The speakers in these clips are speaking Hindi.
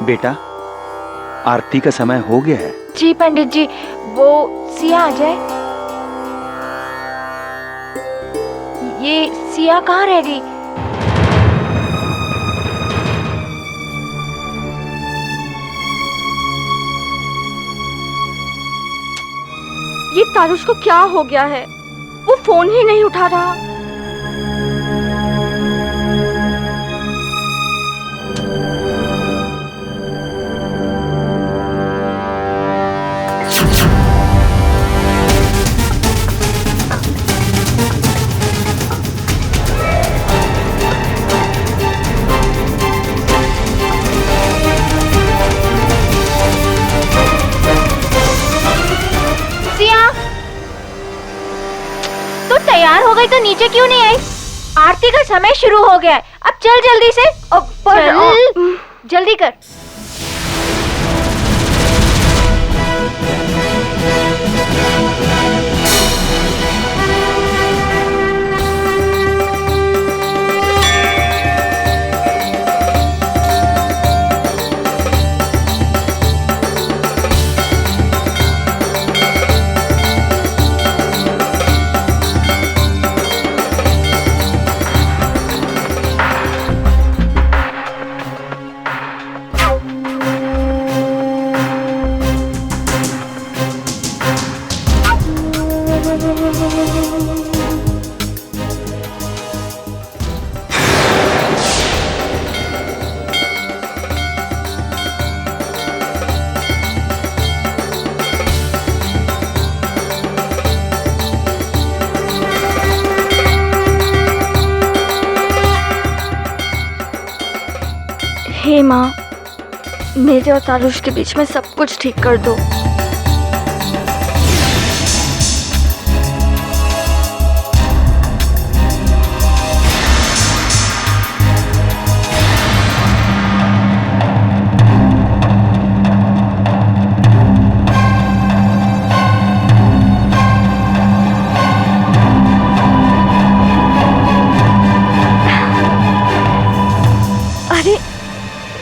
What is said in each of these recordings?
बेटा, आरती का समय हो गया है। जी पंडित जी, वो सिया आ जाए। ये सिया कहाँ रह गई? ये तारुश को क्या हो गया है? वो फोन ही नहीं उठा रहा। तैयार हो गई तो नीचे क्यों नहीं आई? आरती का समय शुरू हो गया है, अब चल जल्दी से। जल्दी कर। हे माँ, मेरे और तारुश के बीच में सब कुछ ठीक कर दो।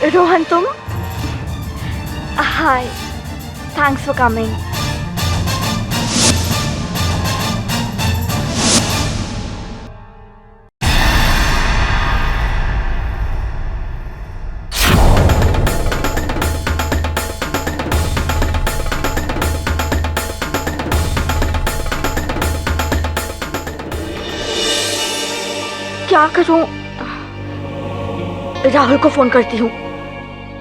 रोहन, तुम? हाय, थैंक्स फॉर कमिंग। क्या करूं? राहुल को फोन करती हूँ,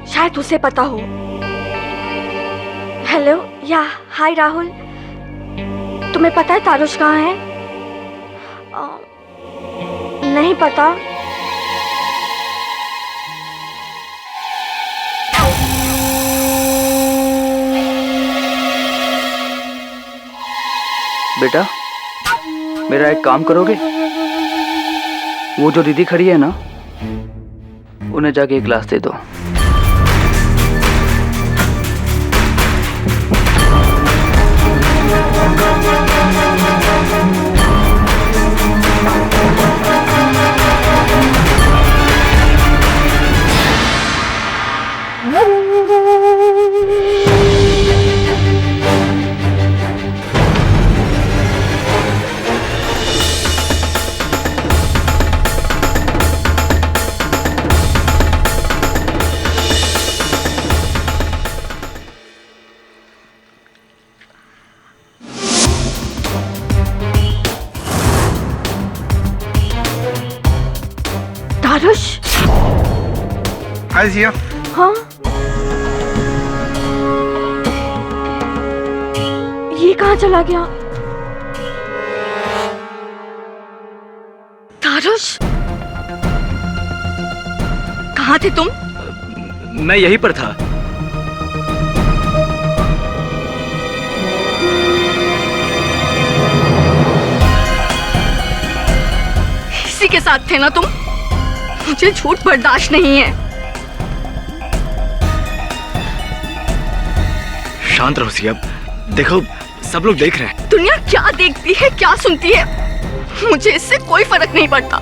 शायद उसे पता हो। हेलो, या हाय राहुल, तुम्हें पता है तारुश कहाँ है? नहीं पता। बेटा, मेरा एक काम करोगे? वो जो दीदी खड़ी है ना, उन्हें जाके एक ग्लास दे दो। तारुश? हाय जिया। हाँ? ये कहाँ चला गया? तारुश, कहाँ थे तुम? मैं यहीं पर था। इसी के साथ थे ना तुम? मुझे झूठ बर्दाश्त नहीं है। शांत रहो सिया, देखो सब लोग देख रहे हैं। दुनिया क्या देखती है, क्या सुनती है, मुझे इससे कोई फर्क नहीं पड़ता।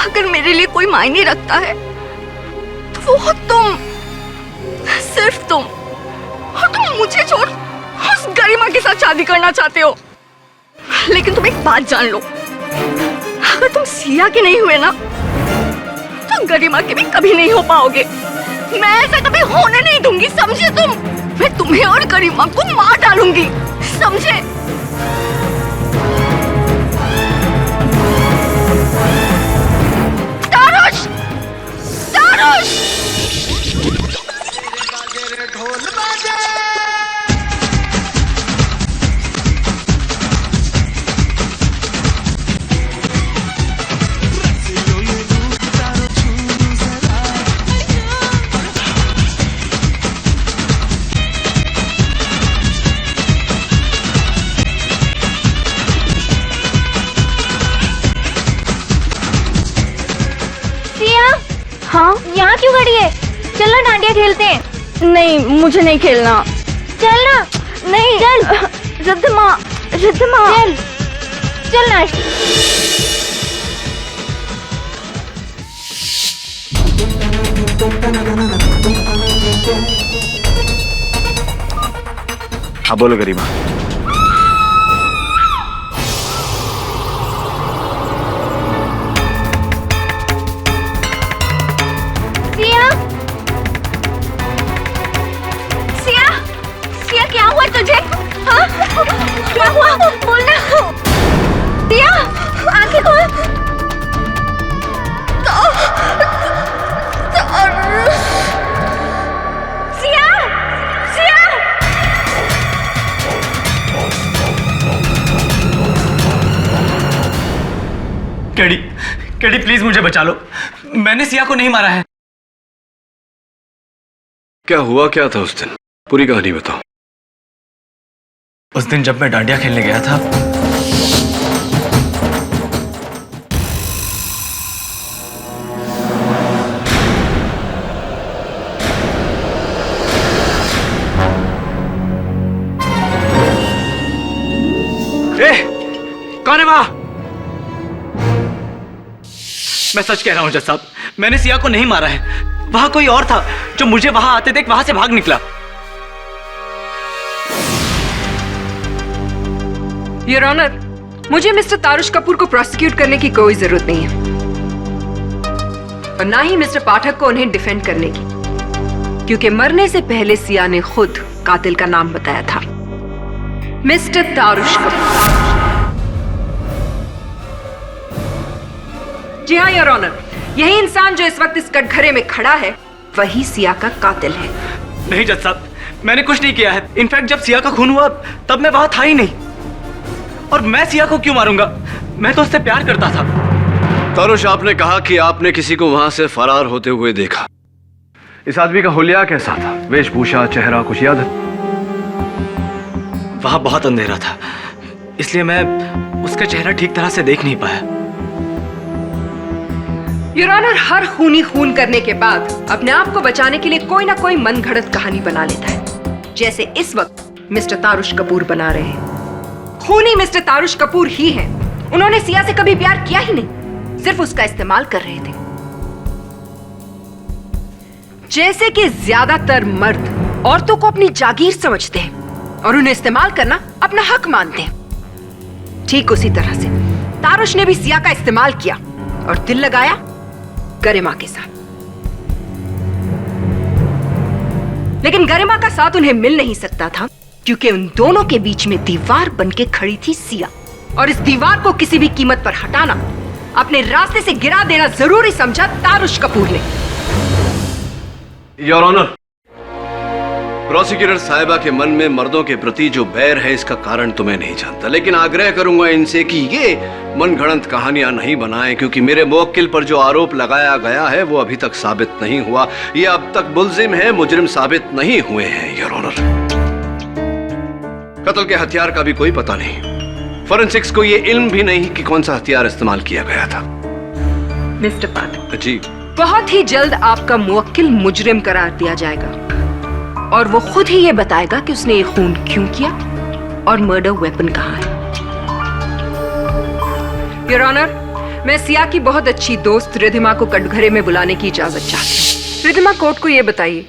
अगर मेरे लिए कोई मायने रखता है तो वो हो तुम। सिर्फ तुम, और तुम मुझे छोड़ उस गरिमा के साथ शादी करना चाहते हो। लेकिन तुम एक बात जान लो, अगर तुम सिया के नहीं हुए ना तो गरिमा के भी कभी नहीं हो पाओगे। मैं ऐसा कभी होने नहीं दूंगी, समझे तुम? मैं तुम्हें और गरिमा को मार डालूंगी, समझे? तारुष! तारुष! हाँ, यहाँ क्यों खड़ी है? चल ना डांडिया खेलते हैं। नहीं, मुझे नहीं खेलना। चल ना। नहीं, चल। रिद्धिमा, रिद्धिमा। चल, चल ना। हाँ बोलो गरिमा। क्या हुआ तुझे? हाँ? क्या हुआ? बोलना। सिया, आंखें खोल। सिया, सिया। कैडी, कैडी प्लीज मुझे बचा लो, मैंने सिया को नहीं मारा है। क्या हुआ क्या था उस दिन? पूरी कहानी बताओ। उस दिन जब मैं डांडिया खेलने गया था, कौन है वहां? मैं सच कह रहा हूं जज साहब, मैंने सिया को नहीं मारा है। वहां कोई और था जो मुझे वहां आते देख वहां से भाग निकला। योर ऑनर, मुझे मिस्टर तारुष कपूर को प्रोसिक्यूट करने की कोई जरूरत नहीं है और ना ही मिस्टर पाठक को उन्हें डिफेंड करने की, क्योंकि मरने से पहले सिया ने खुद कातिल का नाम बताया था, मिस्टर तारुष कपूर। जी हाँ योर ऑनर, यही इंसान जो इस वक्त इस कटघरे में खड़ा है वही सिया का कातिल है। नहीं जज साहब, मैंने कुछ नहीं किया है। इनफैक्ट जब सिया का खून हुआ तब मैं वहां था ही नहीं। और मैं सिया को क्यों मारूंगा? मैं तो उससे प्यार करता था। तारुष, आपने कहा कि आपने किसी को वहां से फरार होते हुए देखा। इस आदमी का हुलिया कैसा था? वेशभूषा, चेहरा कुछ याद है? वहां बहुत अंधेरा था, इसलिए मैं उसका चेहरा ठीक तरह से देख नहीं पाया। योर ऑनर, हर खूनी खून करने के बाद अपने आप को बचाने के लिए कोई ना कोई मनगढ़ंत कहानी बना लेता है, जैसे इस वक्त मिस्टर तारुष कपूर बना रहे हैं। खूनी मिस्टर तारुष कपूर ही हैं। उन्होंने सिया से कभी प्यार किया ही नहीं, सिर्फ उसका इस्तेमाल कर रहे थे। जैसे कि ज्यादातर मर्द औरतों को अपनी जागीर समझते हैं और उन्हें इस्तेमाल करना अपना हक मानते हैं, ठीक उसी तरह से तारुष ने भी सिया का इस्तेमाल किया और दिल लगाया गरिमा के साथ। लेकिन गरिमा का साथ उन्हें मिल नहीं सकता था, क्योंकि उन दोनों के बीच में दीवार बनके खड़ी थी सिया, और इस दीवार को किसी भी कीमत पर हटाना, अपने रास्ते से गिरा देना जरूरी समझा तारुष कपूर ने। योर ऑनर, प्रोसिक्यूटर साहिबा के मन में मर्दों के प्रति जो बैर है इसका कारण तो मैं नहीं जानता, लेकिन आग्रह करूंगा इनसे कि ये मनगढ़ंत कहानियां नहीं बनाएं, क्योंकि मेरे मुवक्किल पर जो आरोप लगाया गया है वो अभी तक साबित नहीं हुआ। ये अब तक मुल्जिम है, मुजरिम साबित नहीं हुए हैं। योर ऑनर, कत्ल के हथियार का भी कोई पता नहीं, फोरेंसिक्स को ये इल्म भी नहीं कि कौन सा हथियार इस्तेमाल किया गया था। मिस्टर पाठक जी, बहुत ही जल्द आपका मुवक्किल मुजरिम करार दिया जाएगा और वो खुद ही ये बताएगा कि उसने ये खून क्यों किया और मर्डर वेपन कहाँ है। योर ऑनर, मैं सिया की बहुत अच्छी दोस्त रिद्धिमा को कटघरे में बुलाने की इजाजत चाहती हूँ। रिद्धिमा, कोर्ट को ये बताइए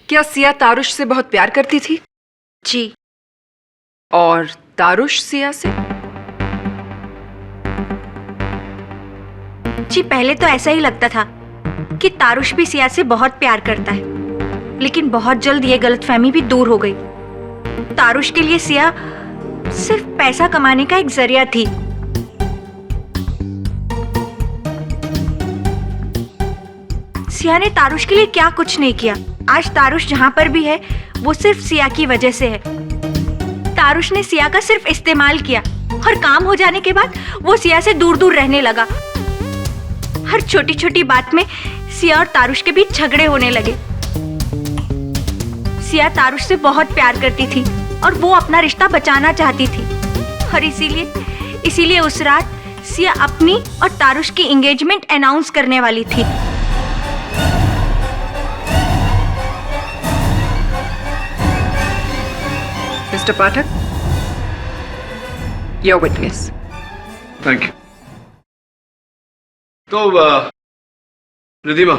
क्या सिया तारुश से बहुत प्यार करती थी? जी। और तारुश सिया से? जी, पहले तो ऐसा ही लगता था कि तारुश भी सिया से बहुत प्यार करता है, लेकिन बहुत जल्द ये गलतफहमी भी दूर हो गई। तारुश के लिए सिया सिर्फ पैसा कमाने का एक जरिया थी। सिया ने तारुश के लिए क्या कुछ नहीं किया। आज तारुश जहां पर भी है वो सिर्फ सिया की वजह से है। तारुश ने सिया का सिर्फ इस्तेमाल किया और काम हो जाने के बाद वो सिया से दूर दूर रहने लगा। हर छोटी छोटी बात में सिया और तारुश के बीच झगड़े होने लगे। सिया तारुश से बहुत प्यार करती थी और वो अपना रिश्ता बचाना चाहती थी, और इसीलिए उस रात सिया अपनी और तारुश की एंगेजमेंट अनाउंस करने वाली थी। Mister Pathak, your witness. Thank you. तो रिधिमा,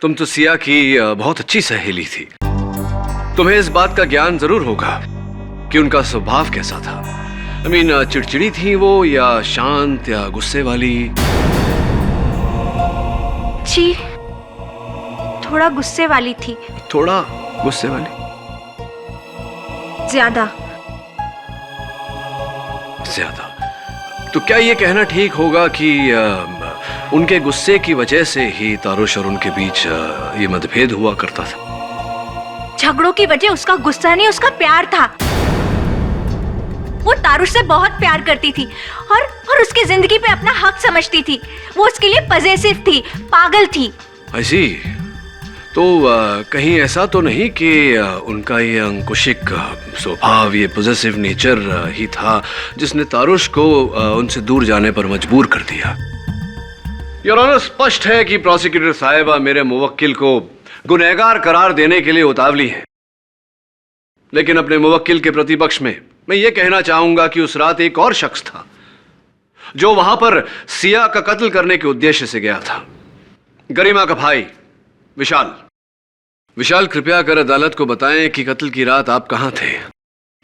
तुम तो सिया की बहुत अच्छी सहेली थी। तुम्हें इस बात का ज्ञान जरूर होगा कि उनका स्वभाव कैसा था। I mean, चिड़चिड़ी थी वो या शांत या गुस्से वाली? जी, थोड़ा गुस्से वाली थी। थोड़ा गुस्से वाली? ज्यादा। तो क्या ये कहना ठीक होगा कि उनके गुस्से की वजह से ही तारुश और उनके बीच ये मतभेद हुआ करता था? झगड़ों की वजह उसका गुस्सा नहीं, उसका प्यार था। वो तारुश से बहुत प्यार करती थी और उसकी जिंदगी पे अपना हक समझती थी। वो उसके लिए पजेसिव थी, पागल थी। ऐसी तो कहीं ऐसा तो नहीं कि उनका ये अंकुशिक स्वभाव, ये पॉजिटिव नेचर ही था जिसने तारुश को उनसे दूर जाने पर मजबूर कर दिया? योर ऑनर, स्पष्ट है कि प्रोसिक्यूटर साहिबा मेरे मुवक्किल को गुनहगार करार देने के लिए उतावली है, लेकिन अपने मुवक्किल के प्रतिपक्ष में मैं ये कहना चाहूंगा कि उस रात एक और शख्स था जो वहां पर सिया का कत्ल करने के उद्देश्य से गया था। गरिमा का भाई विशाल। विशाल, कृपया कर अदालत को बताएं कि कत्ल की रात आप कहां थे?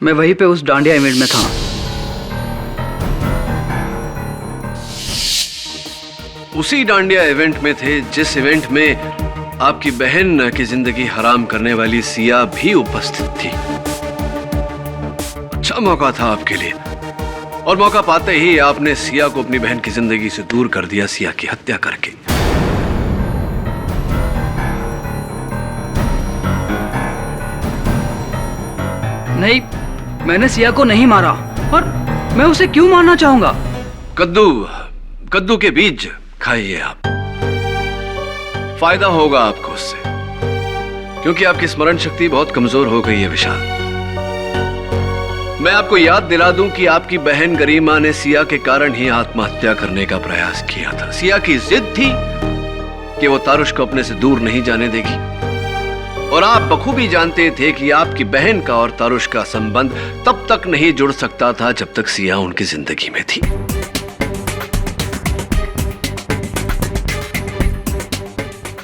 मैं वहीं पे उस डांडिया इवेंट में था। उसी डांडिया इवेंट में थे जिस इवेंट में आपकी बहन की जिंदगी हराम करने वाली सिया भी उपस्थित थी। अच्छा मौका था आपके लिए, और मौका पाते ही आपने सिया को अपनी बहन की जिंदगी से दूर कर दिया, सिया की हत्या करके। नहीं, मैंने सिया को नहीं मारा, और मैं उसे क्यों मारना चाहूंगा? कद्दू के बीज खाइए आप, फायदा होगा आपको उससे, क्योंकि आपकी स्मरण शक्ति बहुत कमजोर हो गई है विशाल। मैं आपको याद दिला दूं कि आपकी बहन गरिमा ने सिया के कारण ही आत्महत्या करने का प्रयास किया था। सिया की जिद थी कि वो तारुश को अपने से दूर नहीं जाने देगी, और आप बखूबी जानते थे कि आपकी बहन का और तारुश का संबंध तब तक नहीं जुड़ सकता था जब तक सिया उनकी जिंदगी में थी।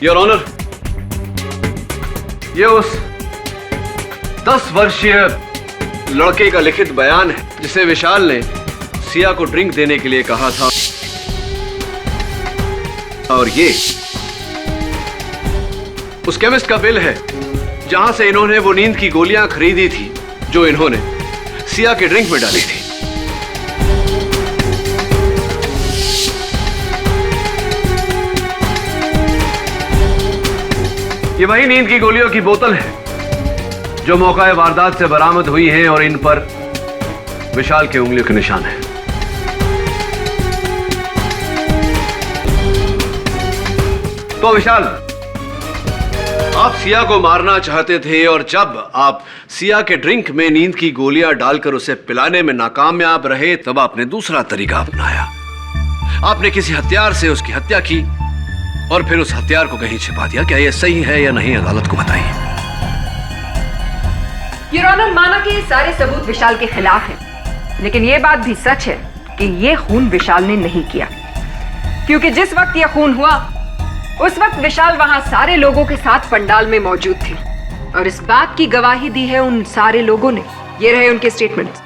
योर ऑनर, ये उस 10 वर्षीय लड़के का लिखित बयान है जिसे विशाल ने सिया को ड्रिंक देने के लिए कहा था, और ये उस केमिस्ट का बिल है जहां से इन्होंने वो नींद की गोलियां खरीदी थी जो इन्होंने सिया के ड्रिंक में डाली थी। ये वही नींद की गोलियों की बोतल है जो मौका वारदात से बरामद हुई हैं, और इन पर विशाल के उंगलियों के निशान हैं। तो विशाल, आप सिया को मारना चाहते थे, और जब आप सिया के ड्रिंक में नींद की गोलियां डालकर उसे पिलाने में नाकामयाब रहे, तब आपने दूसरा तरीका अपनाया। आपने किसी हथियार से उसकी हत्या की और फिर उस हथियार को कहीं छिपा दिया। क्या यह सही है या नहीं, अदालत को बताइए। योर ऑनर, माना कि ये सारे सबूत विशाल के खिलाफ हैं, लेकिन यह बात भी सच है कि यह खून विशाल ने नहीं किया, क्योंकि जिस वक्त यह खून हुआ उस वक्त विशाल वहां सारे लोगों के साथ पंडाल में मौजूद थे और इस बात की गवाही दी है उन सारे लोगों ने। ये रहे उनके स्टेटमेंट्स।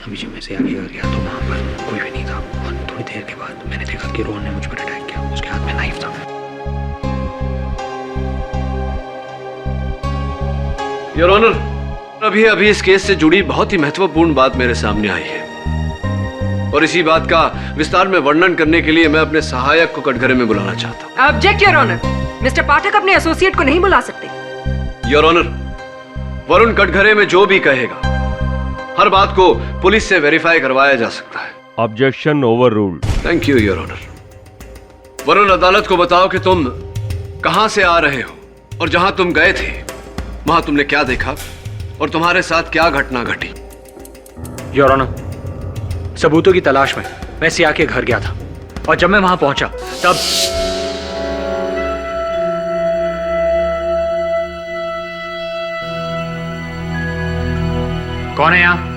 अभी जब मैं से आगे गया तो वहां पर कोई भी नहीं था और थोड़ी देर के बाद मैंने देखा कि रोहन ने मुझ पर अटैक किया। उसके हाथ में नाइफ था। योर ऑनर, अभी इस केस से जुड़ी बहुत ही महत्वपूर्ण बात मेरे सामने आई है और इसी बात का विस्तार में वर्णन करने के लिए मैं अपने सहायक को कटघरे में बुलाना चाहता हूँ। ऑब्जेक्ट योर ऑनर, मिस्टर पाठक अपने एसोसिएट को नहीं बुला सकते। योर ऑनर, वरुण कटघरे में जो भी कहेगा हर बात को पुलिस से वेरीफाई करवाया जा सकता है। Objection overruled. Thank you your honour. Varun, अदालत को बताओ कि तुम कहां से आ रहे हो और जहां तुम गए थे वहां तुमने क्या देखा और तुम्हारे साथ क्या घटना घटी। योर ऑनर, सबूतों की तलाश में मैं सिया के घर गया था और जब मैं वहां पहुंचा तब कौन है यहां?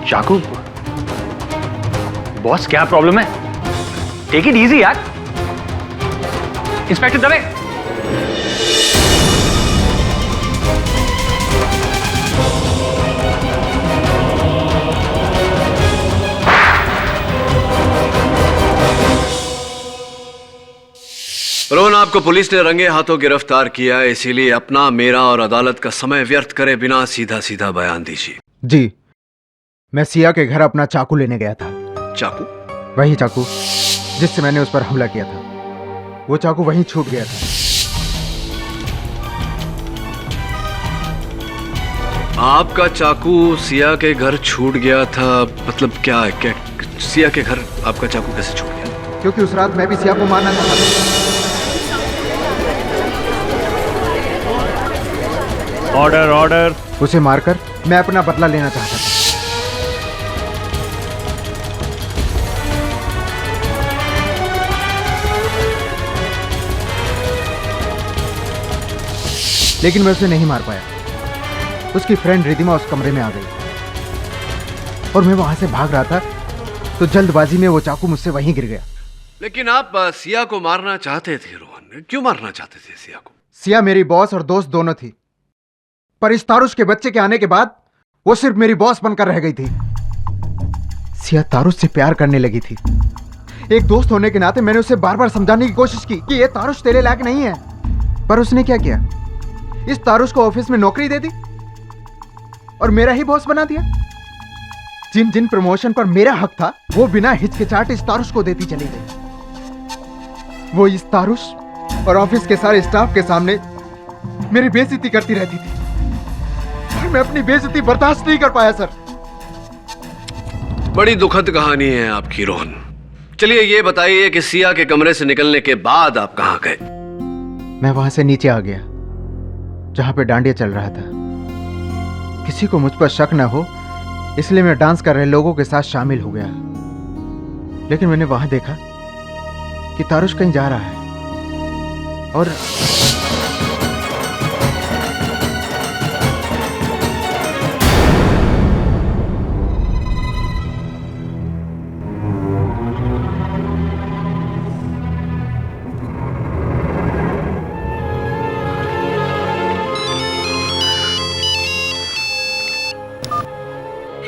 चाकू? बॉस क्या प्रॉब्लम है? टेक इट इजी यार। इंस्पेक्टर दवे। रोहन, आपको पुलिस ने रंगे हाथों गिरफ्तार किया है, इसीलिए अपना, मेरा और अदालत का समय व्यर्थ करे बिना सीधा सीधा बयान दीजिए। जी, मैं सिया के घर अपना चाकू लेने गया था। चाकू? वही चाकू जिससे मैंने उस पर हमला किया था। वो चाकू वहीं छूट गया था। आपका चाकू सिया के घर छूट गया था? मतलब क्या सिया के घर आपका चाकू कैसे छूट गया? क्योंकि उस रात मैं भी सिया को मारना चाहता था। Order order. उसे मारकर मैं अपना बदला लेना चाहता था। लेकिन मैं उसे नहीं मार पाया। उसकी फ्रेंड रिदिमा उस कमरे में आ गई और मैं वहां से भाग रहा था तो जल्दबाजी में वो चाकू मुझसे वहीं गिर गया। लेकिन आप सिया को मारना चाहते थे रोहन, क्यों मारना चाहते थे सिया को? सिया मेरी बॉस और दोस्त दोनों थी, पर इस तारुश के बच्चे के आने के बाद वो सिर्फ मेरी बॉस बनकर रह गई थी। सिया तारुश से प्यार करने लगी थी। एक दोस्त होने के नाते मैंने उसे बार बार समझाने की कोशिश की कि ये तारुश तेरे लायक नहीं है, पर उसने क्या किया? इस तारुश को ऑफिस में नौकरी दे दी और मेरा ही बॉस बना दिया। जिन जिन प्रमोशन पर मेरा हक था वो बिना हिचकिचाहट इस तारुश को देती चली गई। वो इस तारुश और ऑफिस के सारे स्टाफ के सामने मेरी बेइज्जती करती रहती थी और मैं अपनी बेइज्जती बर्दाश्त नहीं कर पाया सर। बड़ी दुखद कहानी है आपकी रोहन। चलिए ये बताइए कि सिया के कमरे से निकलने के बाद आप कहां गए? मैं वहां से नीचे आ गया जहां पे डांडिया चल रहा था। किसी को मुझ पर शक न हो इसलिए मैं डांस कर रहे लोगों के साथ शामिल हो गया। लेकिन मैंने वहां देखा कि तारुश कहीं जा रहा है और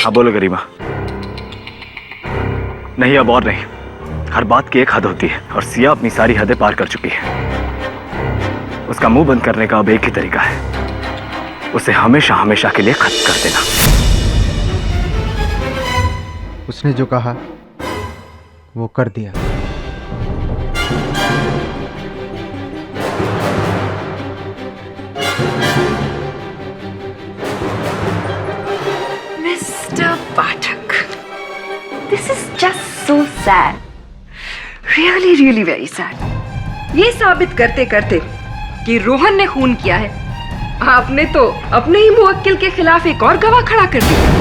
हाँ बोलो गरिमा। नहीं, अब और नहीं। हर बात की एक हद होती है और सिया अपनी सारी हदें पार कर चुकी है। उसका मुंह बंद करने का अब एक ही तरीका है, उसे हमेशा हमेशा के लिए खत्म कर देना। उसने जो कहा वो कर दिया। Mr. Pathak, this is just so sad. Really, really very sad. ये साबित करते करते कि रोहन ने खून किया है, आपने तो अपने ही मुवक्किल के खिलाफ एक और गवाह खड़ा कर दिया।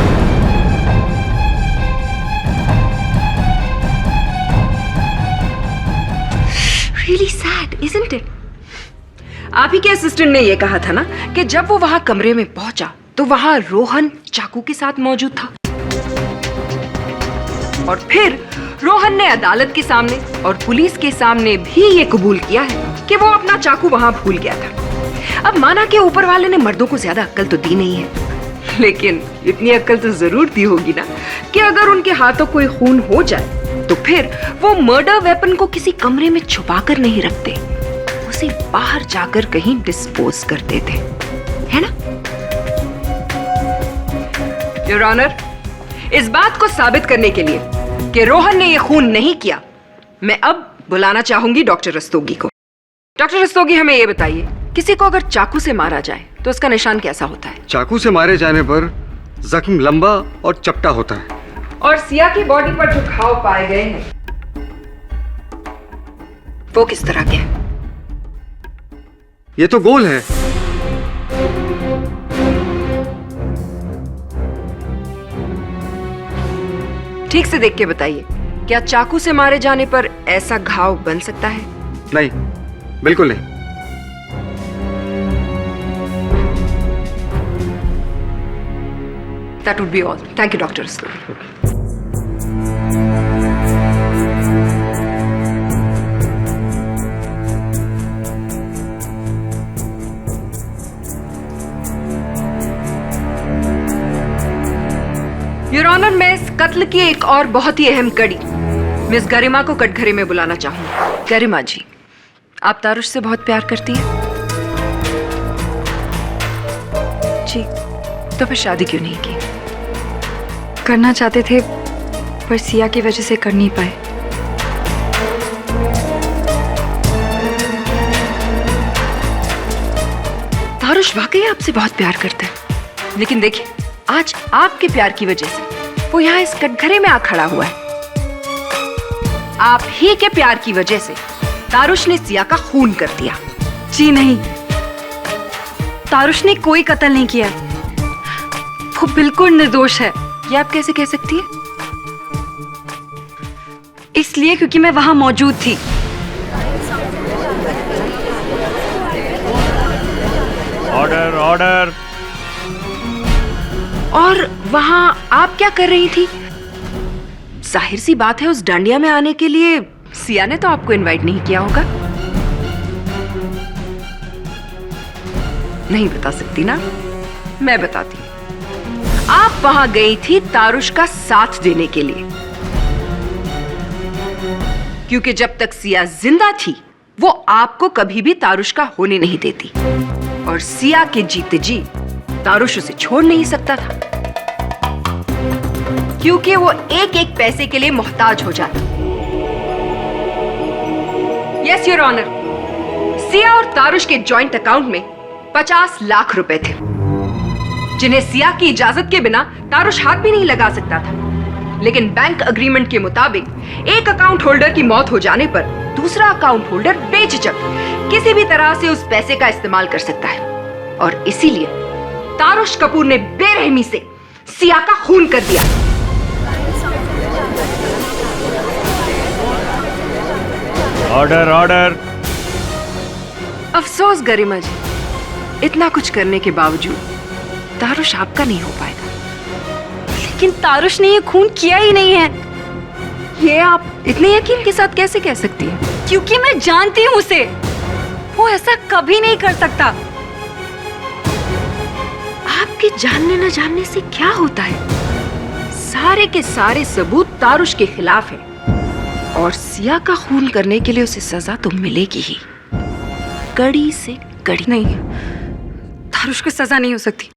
really sad, isn't it? आप ही के असिस्टेंट ने यह कहा था ना कि जब वो वहां कमरे में पहुंचा तो वहां रोहन चाकू के साथ मौजूद था। और फिर रोहन ने अदालत के सामने और पुलिस के सामने भी ये कबूल किया है कि वो अपना चाकू वहां भूल गया था। अब माना कि ऊपर वाले ने मर्दों को ज्यादा अक्ल तो दी नहीं है, लेकिन इतनी अक्ल तो जरूर दी होगी ना कि अगर उनके हाथों कोई खून हो जाए तो फिर वो मर्डर वेपन को किसी कमरे में छुपा कर नहीं रखते, उसे बाहर जाकर कहीं डिस्पोज कर देते, है ना? योर ऑनर, इस बात को साबित करने के लिए कि रोहन ने यह खून नहीं किया, मैं अब बुलाना चाहूंगी डॉक्टर रस्तोगी को। डॉक्टर रस्तोगी, हमें यह बताइए, किसी को अगर चाकू से मारा जाए तो उसका निशान कैसा होता है? चाकू से मारे जाने पर जख्म लंबा और चपटा होता है। और सिया की बॉडी पर जो घाव पाए गए हैं वो किस तरह के हैं? ये तो गोल है। ठीक से देख के बताइए, क्या चाकू से मारे जाने पर ऐसा घाव बन सकता है? नहीं, बिल्कुल नहीं। That would be all. Thank you, Dr. Rasturi. Your honour, मैं इस कत्ल की एक और बहुत ही अहम कड़ी मिस गरिमा को कटघरे में बुलाना चाहूंगी। गरिमा जी, आप तारुश से बहुत प्यार करती हैं? जी। तो फिर शादी क्यों नहीं की? करना चाहते थे पर सिया की वजह से कर नहीं पाए। तारुश वाकई आपसे बहुत प्यार करता है, लेकिन देखिए आज आपके प्यार की वजह से वो यहाँ इस कटघरे में आ खड़ा हुआ है। आप ही के प्यार की वजह से तारुश ने सिया का खून कर दिया। जी नहीं, तारुश ने कोई कत्ल नहीं किया, वो बिल्कुल निर्दोष है। ये आप कैसे कह सकती है? इसलिए क्योंकि मैं वहां मौजूद थी। Order order. और वहां आप क्या कर रही थी? जाहिर सी बात है उस डांडिया में आने के लिए सिया ने तो आपको इनवाइट नहीं किया होगा। नहीं बता सकती ना? मैं बताती हूँ। आप वहां गई थी तारुश का साथ देने के लिए, क्योंकि जब तक सिया जिंदा थी वो आपको कभी भी तारुश का होने नहीं देती, और सिया के जीते जी तारुश उसे छोड़ नहीं सकता था, क्योंकि वो एक एक पैसे के लिए मोहताज हो जाता। यस योर ऑनर, सिया और तारुश के जॉइंट अकाउंट में 50 लाख रुपए थे, जिन्हें सिया की इजाजत के बिना तारुश हाथ भी नहीं लगा सकता था। लेकिन बैंक अग्रीमेंट के मुताबिक एक अकाउंट होल्डर की मौत हो जाने पर दूसरा अकाउंट होल्डर बेझिझक किसी भी तरह से उस पैसे का इस्तेमाल कर सकता है, और इसीलिए तारुश कपूर ने बेरहमी से सिया का खून कर दिया। Order order. अफसोस गरिमा जी, इतना कुछ करने के बावजूद तारुश आपका नहीं हो पाएगा। लेकिन तारुश ने ये खून किया ही नहीं है। ये आप इतने यकीन के साथ कैसे कह सकती हैं? क्योंकि मैं जानती हूँ उसे, वो ऐसा कभी नहीं कर सकता। आपके जानने न जानने से क्या होता है? सारे के सारे सबूत तारुश के खिलाफ हैं, और सिया का खून करने के लिए उसे सजा तो मिलेगी ही, कड़ी से कड़ी। नहीं, तारुश को सजा नहीं हो सकती।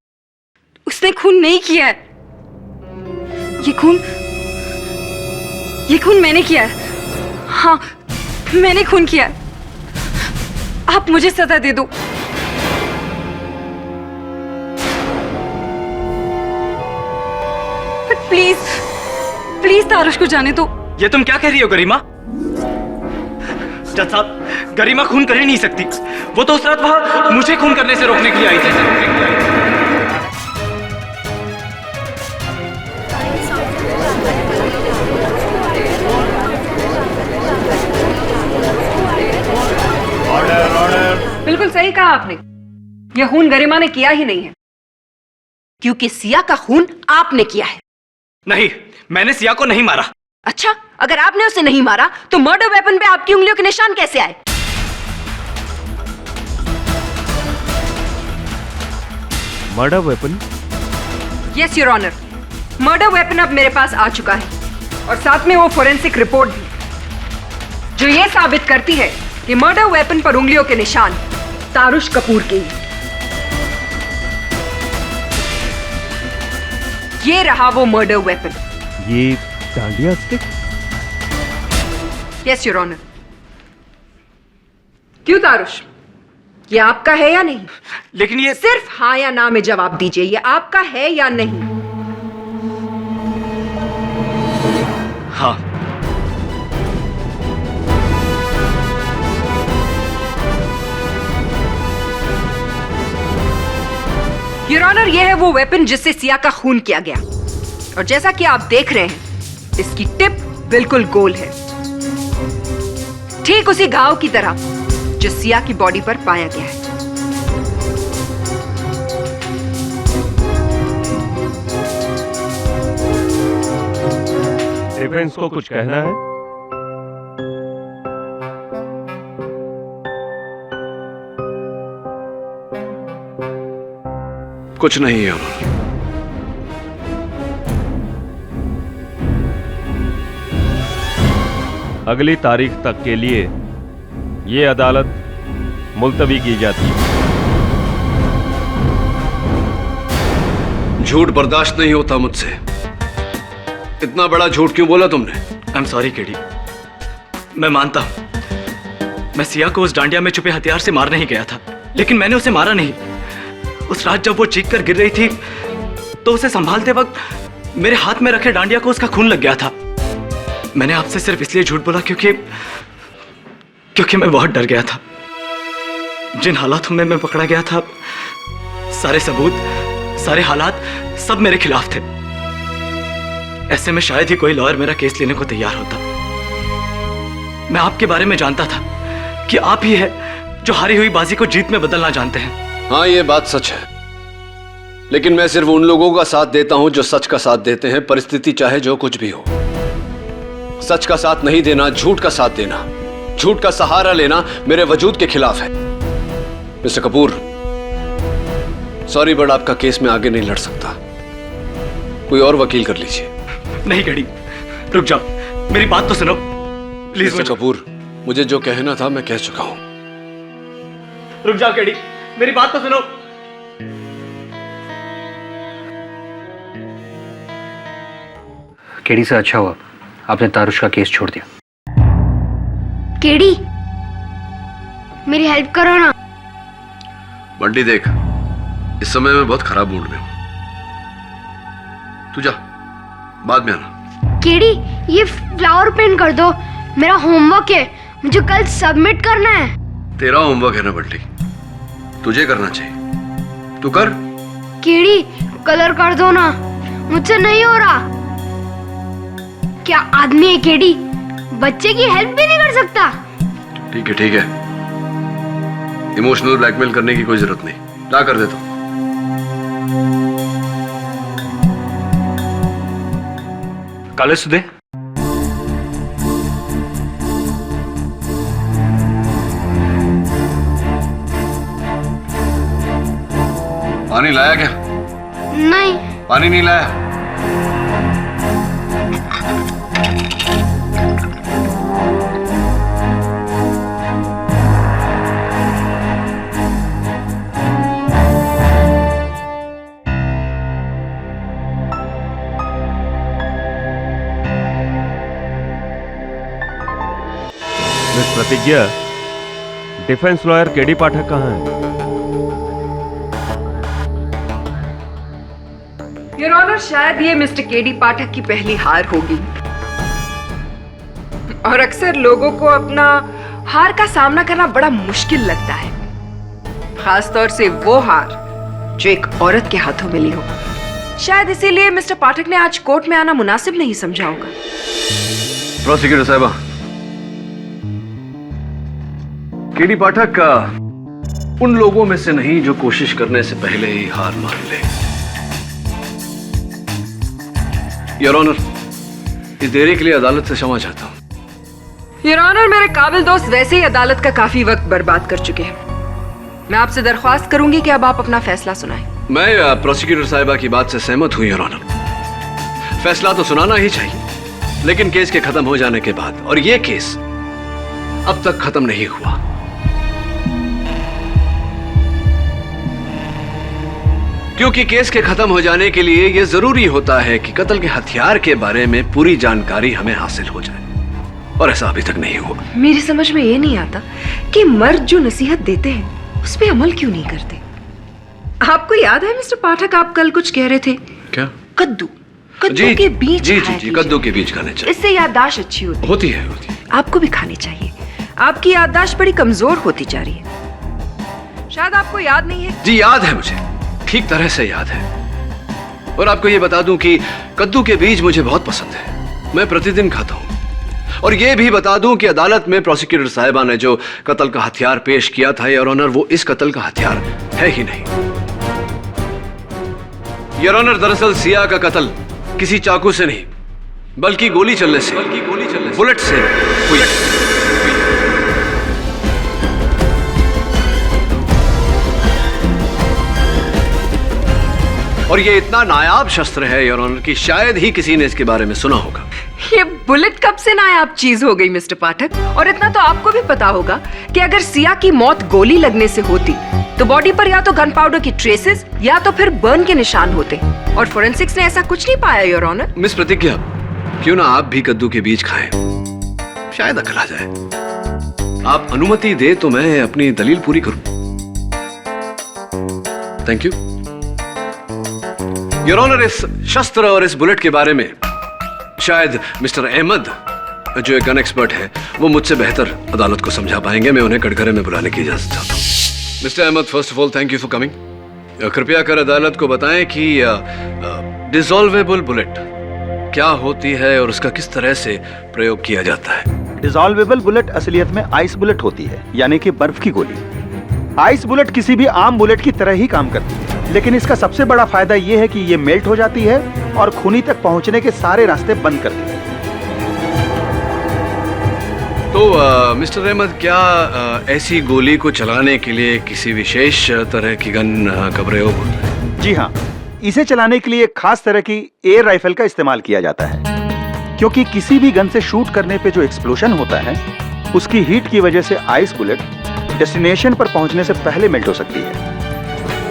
उसने खून नहीं किया है। ये खून मैंने किया है। हाँ, मैंने खून किया है। आप मुझे सजा दे दो। प्लीज प्लीज तारुश को जाने दो। ये तुम क्या कह रही हो गरिमा? जज साहब, गरिमा खून कर ही नहीं सकती। वो तो उस रात वहां मुझे खून करने से रोकने के लिए आई थी। सही कहा आपने, यह खून गरिमा ने किया ही नहीं है, क्योंकि सिया का खून आपने किया है। नहीं, मैंने सिया को नहीं मारा। अच्छा, अगर आपने उसे नहीं मारा तो मर्डर वेपन पे आपकी उंगलियों के निशान कैसे आए? Murder weapon? Yes your honour, murder weapon अब मेरे पास आ चुका है और साथ में वो फोरेंसिक रिपोर्ट भी, जो ये साबित करती है कि मर्डर वेपन पर उंगलियों के निशान तारुश कपूर के हैं। ये रहा वो मर्डर वेपन। ये dandiya stick? Yes your honour. क्यों तारुश, ये आपका है या नहीं? लेकिन ये सिर्फ हाँ या ना में जवाब दीजिए, ये आपका है या नहीं? हाँ। योर ऑनर, यह है वो वेपन जिससे सिया का खून किया गया, और जैसा कि आप देख रहे हैं, इसकी टिप बिल्कुल गोल है, ठीक उसी घाव की तरह जो सिया की बॉडी पर पाया गया है। डिफेंस को कुछ कहना है? कुछ नहीं है। अगली तारीख तक के लिए ये अदालत मुलतवी की जाती है। झूठ बर्दाश्त नहीं होता मुझसे। इतना बड़ा झूठ क्यों बोला तुमने? आई एम सॉरी केडी, मैं मानता हूं मैं सिया को उस डांडिया में छुपे हथियार से मारने ही गया था, लेकिन मैंने उसे मारा नहीं। उस रात जब वो चीख कर गिर रही थी तो उसे संभालते वक्त मेरे हाथ में रखे डांडिया को उसका खून लग गया था। मैंने आपसे सिर्फ इसलिए झूठ बोला क्योंकि मैं बहुत डर गया था। जिन हालातों में मैं पकड़ा गया था, सारे सबूत, सारे हालात सब मेरे खिलाफ थे। ऐसे में शायद ही कोई लॉयर मेरा केस लेने को तैयार होता। मैं आपके बारे में जानता था कि आप ही है जो हारी हुई बाजी को जीत में बदलना जानते हैं। हाँ, ये बात सच है, लेकिन मैं सिर्फ उन लोगों का साथ देता हूं जो सच का साथ देते हैं, परिस्थिति चाहे जो कुछ भी हो। सच का साथ नहीं देना, झूठ का साथ देना, झूठ का सहारा लेना मेरे वजूद के खिलाफ है। मिस्टर कपूर, सॉरी बट आपका केस में आगे नहीं लड़ सकता। कोई और वकील कर लीजिए। नहीं केडी, रुक जाओ, मेरी बात तो सुनो प्लीज। मिस्टर कपूर, मुझे जो कहना था मैं कह चुका हूं। रुक जाओ केडी, मेरी बात तो सुनो। केडी से अच्छा हुआ आपने तारुश का केस छोड़ दिया। केडी, मेरी हेल्प करो ना। बंटी देख, इस समय मैं बहुत खराब मूड में हूं। तू जा, बाद में आना। केडी, ये फ्लावर पेंट कर दो, मेरा होमवर्क है, मुझे कल सबमिट करना है। तेरा होमवर्क है ना बंटी, तुझे करना चाहिए, तू कर। केडी, कलर कर दो ना, मुझसे नहीं हो रहा। क्या आदमी है केडी, बच्चे की हेल्प भी नहीं कर सकता। ठीक है ठीक है, इमोशनल ब्लैकमेल करने की कोई जरूरत नहीं, क्या कर दे तू। काले सुदे, पानी लाया क्या? नहीं। पानी नहीं लाया? मिस प्रतिज्ञा, डिफेंस लॉयर केडी पाठक कहाँ है? योर ऑनर, शायद ये मिस्टर केडी पाठक की पहली हार होगी, और अक्सर लोगों को अपना हार का सामना करना बड़ा मुश्किल लगता है, खासतौर से वो हार जो एक औरत के हाथों मिली हो। शायद इसीलिए मिस्टर पाठक ने आज कोर्ट में आना मुनासिब नहीं समझा होगा। प्रोसिक्यूटर साहिबा, केडी पाठक उन लोगों में से नहीं जो कोशिश करने से पहले ही हार मान ले। योर ऑनर, इस देरी के लिए अदालत से क्षमा चाहता हूं। योर ऑनर, मेरे काबिल दोस्त वैसे ही अदालत का काफी वक्त बर्बाद कर चुके हैं। मैं आपसे दरख्वास्त करूंगी कि अब आप अपना फैसला सुनाएं। मैं प्रोसिक्यूटर साहिबा की बात से सहमत हूं योर ऑनर। फैसला तो सुनाना ही चाहिए, लेकिन केस के खत्म हो जाने के बाद, और यह केस अब तक खत्म नहीं हुआ। क्योंकि केस के खत्म हो जाने के लिए यह जरूरी होता है कि कत्ल के हथियार के बारे में पूरी जानकारी हमें हासिल हो जाए, और ऐसा अभी तक नहीं हुआ। मेरी समझ में ये नहीं आता कि मर्द जो नसीहत देते हैं उस पे अमल क्यों नहीं करते। आपको याद है मिस्टर पाठक, आप कल कुछ कह रहे थे? क्या? कद्दू जी, के बीज जी खाया जी जी, कद्दू के बीज खाने चाहिए। इससे याददाश्त अच्छी होती है। आपको भी खानी चाहिए। आपकी याददाश्त बड़ी कमजोर होती जा रही है। शायद आपको याद नहीं है। जी याद है, मुझे ठीक तरह से याद है। और आपको यह बता दूं कि कद्दू के बीज मुझे बहुत पसंद है, मैं प्रतिदिन खाता हूं। और यह भी बता दूं कि अदालत में प्रोसिक्यूटर साहिबा ने जो कत्ल का हथियार पेश किया था योर ऑनर, वो इस कत्ल का हथियार है ही नहीं। योर ऑनर, दरअसल सिया का कत्ल किसी चाकू से नहीं, बल्कि गोली चलने से, बुलेट से हुई। और ये इतना नायाब शस्त्र है योर ऑनर कि शायद ही किसी ने इसके बारे में सुना होगा। ये बुलेट कब से नायाब चीज हो गई मिस्टर पाठक? और इतना तो आपको भी पता होगा कि अगर सिया की मौत गोली लगने से होती तो बॉडी पर या तो गन पाउडर की ट्रेसेस या तो फिर बर्न के निशान होते, और फोरेंसिक्स ने ऐसा कुछ नहीं पाया योर ऑनर। मिस प्रतिज्ञा, क्यों ना आप भी कद्दू के बीज खाएं, शायद अकल आ जाए। आप अनुमति दे तो मैं अपनी दलील पूरी करूं। Thank you your honour. इस शस्त्र और इस बुलेट के बारे में शायद मिस्टर अहमद, जो एक गन एक्सपर्ट है, वो मुझसे बेहतर अदालत को समझा पाएंगे। मैं उन्हें कटघरे में बुलाने की इजाजत चाहता हूं। Mister Ahmed, first of all thank you for coming. कृपया कर अदालत को बताएं कि डिसॉल्वेबल बुलेट क्या होती है और उसका किस तरह से प्रयोग किया जाता है। डिसॉल्वेबल बुलेट असलियत में आइस बुलेट होती है, यानी कि बर्फ की गोली। आइस बुलेट किसी भी आम बुलेट की तरह ही काम करती है, लेकिन इसका सबसे बड़ा फायदा यह है कि ये मेल्ट हो जाती है और खूनी तक पहुंचने के सारे रास्ते बंद करती है। तो मिस्टर अहमद, क्या ऐसी गोली को चलाने के लिए किसी विशेष तरह की गन का प्रयोग होता है? जी हाँ, इसे चलाने के लिए एक खास तरह की एयर राइफल का इस्तेमाल किया जाता है, क्योंकि किसी भी गन से शूट करने पे जो एक्सप्लोजन होता है उसकी हीट की वजह से आइस बुलेट डेस्टिनेशन पर पहुंचने से पहले मेल्ट हो सकती है।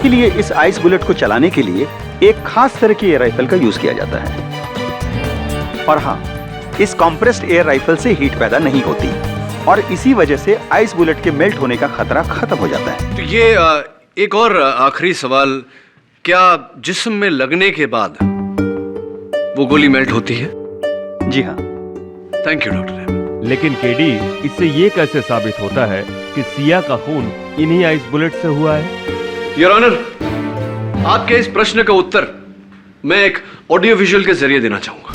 के लिए इस आइस बुलेट को चलाने के लिए एक खास तरह की एयर राइफल का यूज किया जाता है। और हाँ, इस कॉम्प्रेस्ड एयर राइफल से हीट पैदा नहीं होती और इसी वजह से आइस बुलेट के मेल्ट होने का खतरा खत्म हो जाता है। तो ये एक और आखिरी सवाल, क्या जिस्म में लगने के बाद वो गोली मेल्ट होती है? जी हाँ। Thank you doctor. लेकिन केडी, इससे ये कैसे साबित होता है कि सिया का खून इन्हीं आइस बुलेट से हुआ है? योर ऑनर, आपके इस प्रश्न का उत्तर मैं एक ऑडियो विजुअल के जरिए देना चाहूंगा।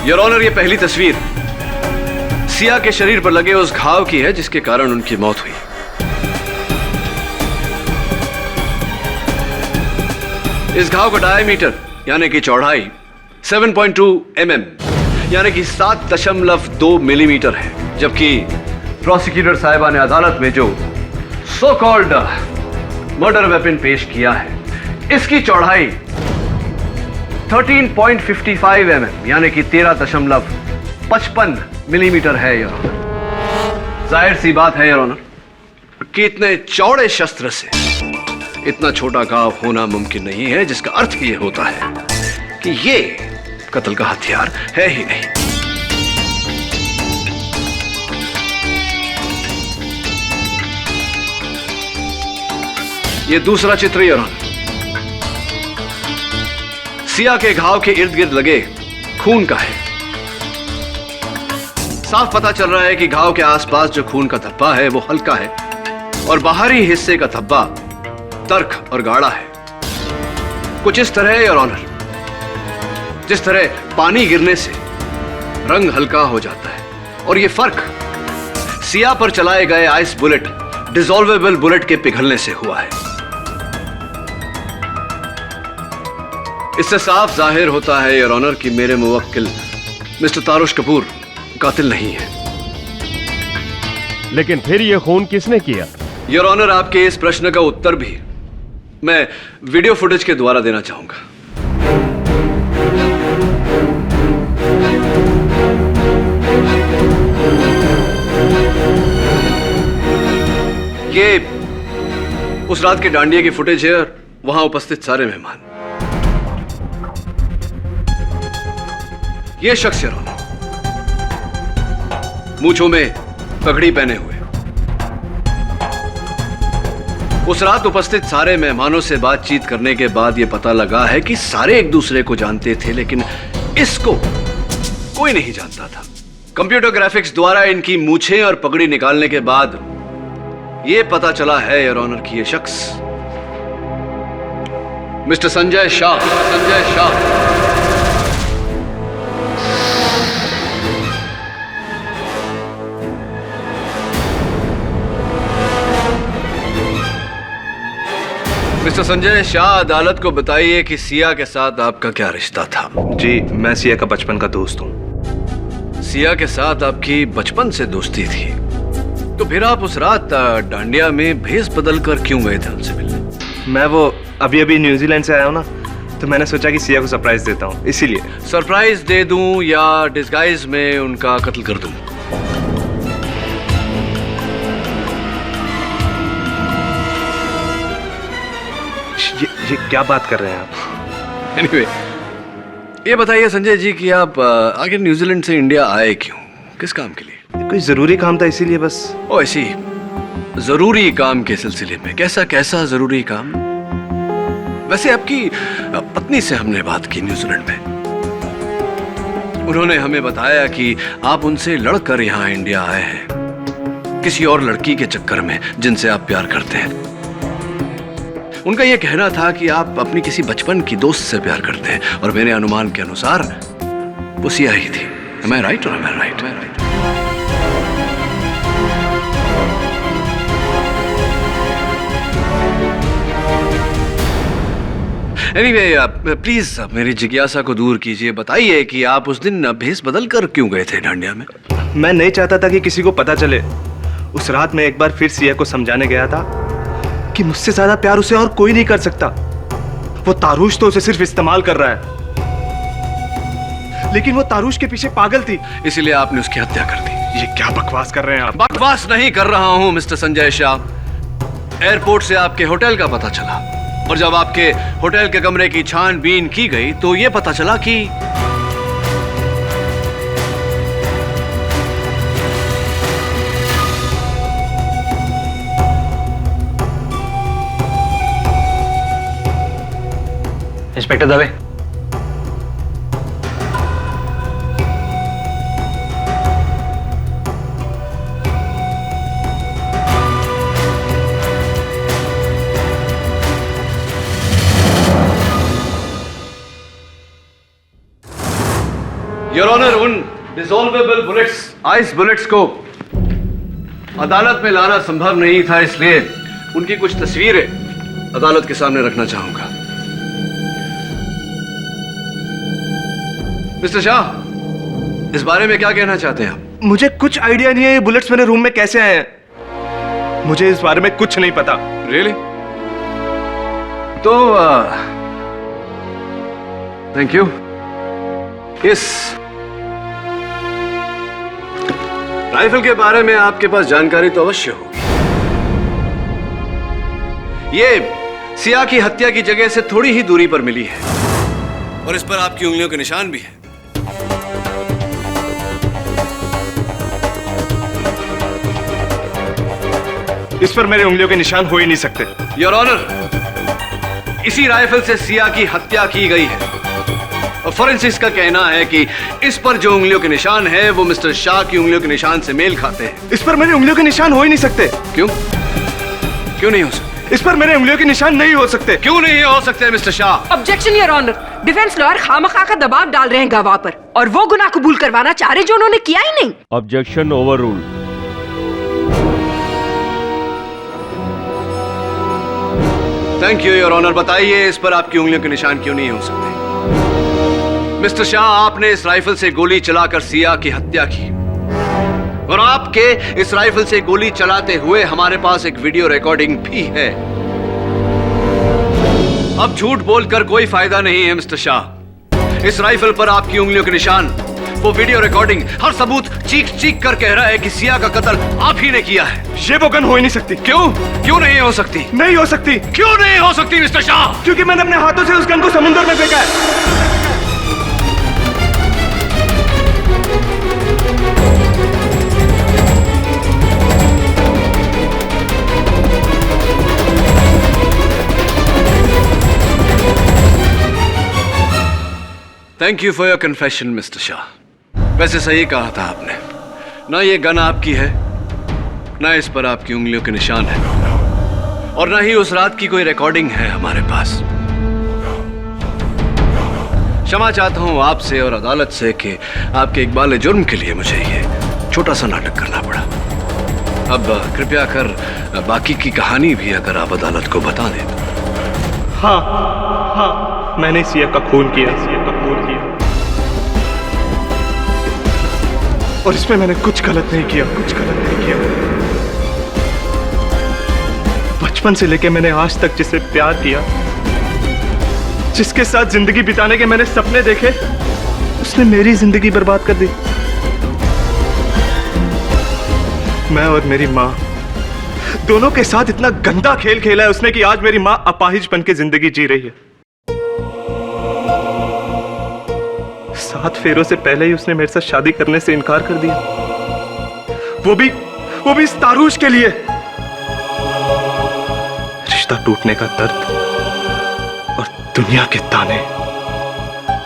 योर ऑनर, ये पहली तस्वीर सिया के शरीर पर लगे उस घाव की है जिसके कारण उनकी मौत हुई। इस घाव का डायमीटर यानी कि चौड़ाई 7.2 mm यानी कि 7.2 मिलीमीटर है, जबकि प्रोसिक्यूटर साहिबा ने अदालत में जो सो कॉल्ड मर्डर वेपन पेश किया है, इसकी चौड़ाई 13.55 mm यानी कि 13.55 मिलीमीटर है योर ऑनर। जाहिर सी बात है योर ऑनर कि इतने चौड़े शस्त्र से इतना छोटा घाव होना मुमकिन नहीं है, जिसका अर्थ ये होता है कि ये कत्ल का हथियार है ही नहीं। ये दूसरा चित्र योर ऑनर सिया के घाव के इर्द गिर्द लगे खून का है। साफ पता चल रहा है कि घाव के आसपास जो खून का धब्बा है वो हल्का है और बाहरी हिस्से का धब्बा तर्क और गाढ़ा है। कुछ इस तरह है योर ऑनर, जिस तरह पानी गिरने से रंग हल्का हो जाता है और ये फर्क सिया पर चलाए गए आइस बुलेट डिसॉल्वेबल बुलेट के पिघलने से हुआ है। इससे साफ जाहिर होता है योर ऑनर कि मेरे मुवक्किल मिस्टर तारुश कपूर कातिल नहीं है। लेकिन फिर ये खून किसने किया? योर ऑनर, आपके इस प्रश्न का उत्तर भी मैं वीडियो फुटेज के द्वारा देना चाहूंगा। ये उस रात के डांडिया की फुटेज है और वहां उपस्थित सारे मेहमान। ये शख्स योर ऑनर, मूंछों में पगड़ी पहने हुए, उस रात उपस्थित सारे मेहमानों से बातचीत करने के बाद यह पता लगा है कि सारे एक दूसरे को जानते थे, लेकिन इसको कोई नहीं जानता था। कंप्यूटर ग्राफिक्स द्वारा इनकी मूछें और पगड़ी निकालने के बाद यह पता चला है योर ऑनर कि यह शख्स मिस्टर संजय शाह। संजय शाह मिस्टर संजय शाह, अदालत को बताइए कि सिया के साथ आपका क्या रिश्ता था? जी, मैं सिया का बचपन का दोस्त हूँ। सिया के साथ आपकी बचपन से दोस्ती थी, तो फिर आप उस रात डांडिया में भेस बदल कर क्यों गए थे उनसे मिलने? मैं वो अभी न्यूजीलैंड से आया हूँ ना, तो मैंने सोचा कि सिया को सरप्राइज देता हूँ, इसीलिए। सरप्राइज दे दूं या डिस्गाइज में उनका कत्ल कर दूं? ये क्या बात कर रहे हैं आप? Anyway, ये बताइए संजय जी कि आप आखिर न्यूजीलैंड से इंडिया आए क्यों? किस काम के लिए? कोई जरूरी काम था, इसीलिए बस। ओ ऐसी जरूरी काम के सिलसिले में? कैसा जरूरी काम? वैसे आपकी पत्नी से हमने बात की न्यूजीलैंड में, उन्होंने हमें बताया कि आप उनसे लड़कर यहाँ इंडिया आए हैं किसी और लड़की के चक्कर में जिनसे आप प्यार करते हैं। उनका यह कहना था कि आप अपनी किसी बचपन की दोस्त से प्यार करते हैं, और मेरे अनुमान के अनुसार वो सिया ही थी। Am I right or am I right? Anyway, please मेरी जिज्ञासा को दूर कीजिए। बताइए कि आप उस दिन भेस बदल कर क्यों गए थे डांडिया में? मैं नहीं चाहता था कि किसी को पता चले। उस रात मैं एक बार फिर सिया को समझाने गया था कि मुझसे ज्यादा प्यार उसे और कोई नहीं कर सकता। वो तारुश तो उसे सिर्फ इस्तेमाल कर रहा है, लेकिन वो तारुश के पीछे पागल थी, इसीलिए आपने उसकी हत्या कर दी। ये क्या बकवास कर रहे हैं आप? बकवास नहीं कर रहा हूं मिस्टर संजय शाह। एयरपोर्ट से आपके होटल का पता चला, और जब आपके होटल के कमरे की छानबीन की गई तो यह पता चला कि इंस्पेक्टर दवे, योर ऑनर, उन डिसॉल्वेबल बुलेट्स, आइस बुलेट्स को अदालत में लाना संभव नहीं था, इसलिए उनकी कुछ तस्वीरें अदालत के सामने रखना चाहूंगा। मिस्टर शाह, इस बारे में क्या कहना चाहते हैं आप? मुझे कुछ आइडिया नहीं है ये बुलेट्स मेरे रूम में कैसे आए हैं। मुझे इस बारे में कुछ नहीं पता। रियली? तो थैंक यू। इस राइफल के बारे में आपके पास जानकारी तो अवश्य होगी। ये सिया की हत्या की जगह से थोड़ी ही दूरी पर मिली है, और इस पर आपकी उंगलियों के निशान भी हैं। इस पर मेरे उंगलियों के निशान हो ही नहीं सकते। योर ऑनर, इसी राइफल से सिया की हत्या की गई है, और फोरेंसिक्स का कहना है कि इस पर जो उंगलियों के निशान है वो मिस्टर शाह की उंगलियों के निशान से मेल खाते हैं। इस पर मेरे उंगलियों के निशान हो ही नहीं सकते। क्यों? क्यों नहीं हो सकते? इस पर मेरे उंगलियों के निशान नहीं हो सकते। क्यों नहीं हो सकते mister Shah? Objection your honour. Defence lawyer खामखा का दबाव डाल रहे हैं गवाह पर और वो गुनाह कबूल करवाना चाह रहे जो उन्होंने किया ही नहीं। Objection overruled. Thank you your honour. बताइए इस पर आपकी उंगलियों के निशान क्यों नहीं हो सकते? मिस्टर शाह, आपने इस राइफल से गोली चलाकर सिया की हत्या की और आपके इस राइफल से गोली चलाते हुए हमारे पास एक वीडियो रिकॉर्डिंग भी है। अब झूठ बोलकर कोई फायदा नहीं है मिस्टर शाह। इस राइफल पर आपकी उंगलियों के निशान, वो वीडियो रिकॉर्डिंग, हर सबूत चीख चीख कर कह रहा है कि सिया का कत्ल आप ही ने किया है। ये वो गन हो ही नहीं सकती। क्यों? क्यों नहीं हो सकती? नहीं हो सकती। क्यों नहीं हो सकती मिस्टर शाह? क्योंकि मैंने अपने हाथों से उस गन को समुद्र में फेंका है। Thank you for your confession mister Shah. वैसे सही कहा था आपने, ना ये गन आपकी है, ना इस पर आपकी उंगलियों के निशान है, और ना ही उस रात की कोई रिकॉर्डिंग है हमारे पास। क्षमा चाहता हूं आपसे और अदालत से कि आपके इकबाल जुर्म के लिए मुझे ये छोटा सा नाटक करना पड़ा। अब कृपया कर बाकी की कहानी भी अगर आप अदालत को बता दें। हाँ हाँ, मैंने सिया का खून किया, सिया का खून किया, और इसमें मैंने कुछ गलत नहीं किया, कुछ गलत नहीं किया। बचपन से लेके मैंने आज तक जिसे प्यार किया, जिसके साथ जिंदगी बिताने के मैंने सपने देखे, उसने मेरी जिंदगी बर्बाद कर दी। मैं और मेरी माँ दोनों के साथ इतना गंदा खेल खेला है उसने कि आज मेरी माँ अपाहिज बन के जिंदगी जी रही है। 7 फेरों से पहले ही उसने मेरे साथ शादी करने से इनकार कर दिया, वो भी इस तारूश के लिए। रिश्ता टूटने का दर्द और दुनिया के ताने,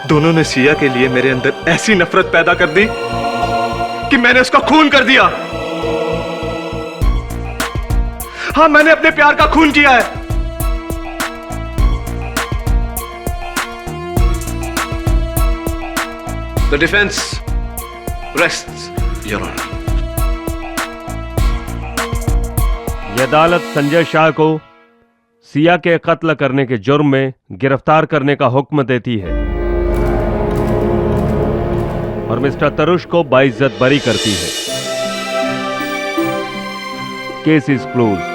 दोनों ने सिया के लिए मेरे अंदर ऐसी नफरत पैदा कर दी कि मैंने उसका खून कर दिया। हाँ, मैंने अपने प्यार का खून किया है। The defense rests, Your Honor. यह अदालत संजय शाह को सिया के कत्ल करने के जुर्म में गिरफ्तार करने का हुक्म देती है और मिस्टर तरुष को बाइज्जत बरी करती है। Case is closed.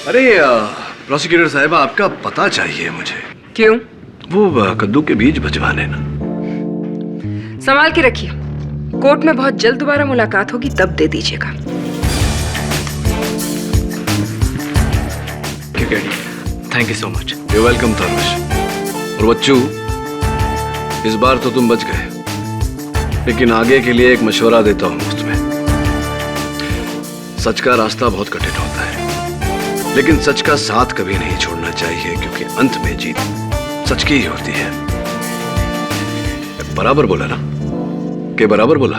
अरे प्रोसिक्यूटर साहब, आपका पता चाहिए मुझे। क्यों? वो कद्दू के बीज बचवाने ना। संभाल के रखिए, कोर्ट में बहुत जल्द दोबारा मुलाकात होगी, तब दे दीजिएगा। Thank you so much. You welcome Tarush. और बच्चू, इस बार तो तुम बच गए, लेकिन आगे के लिए एक मशवरा देता हूं मुफ्त में। सच का रास्ता बहुत कठिन होता है, लेकिन सच का साथ कभी नहीं छोड़ना चाहिए, क्योंकि अंत में जीत सच की ही होती है। बराबर बोला ना? के बराबर बोला?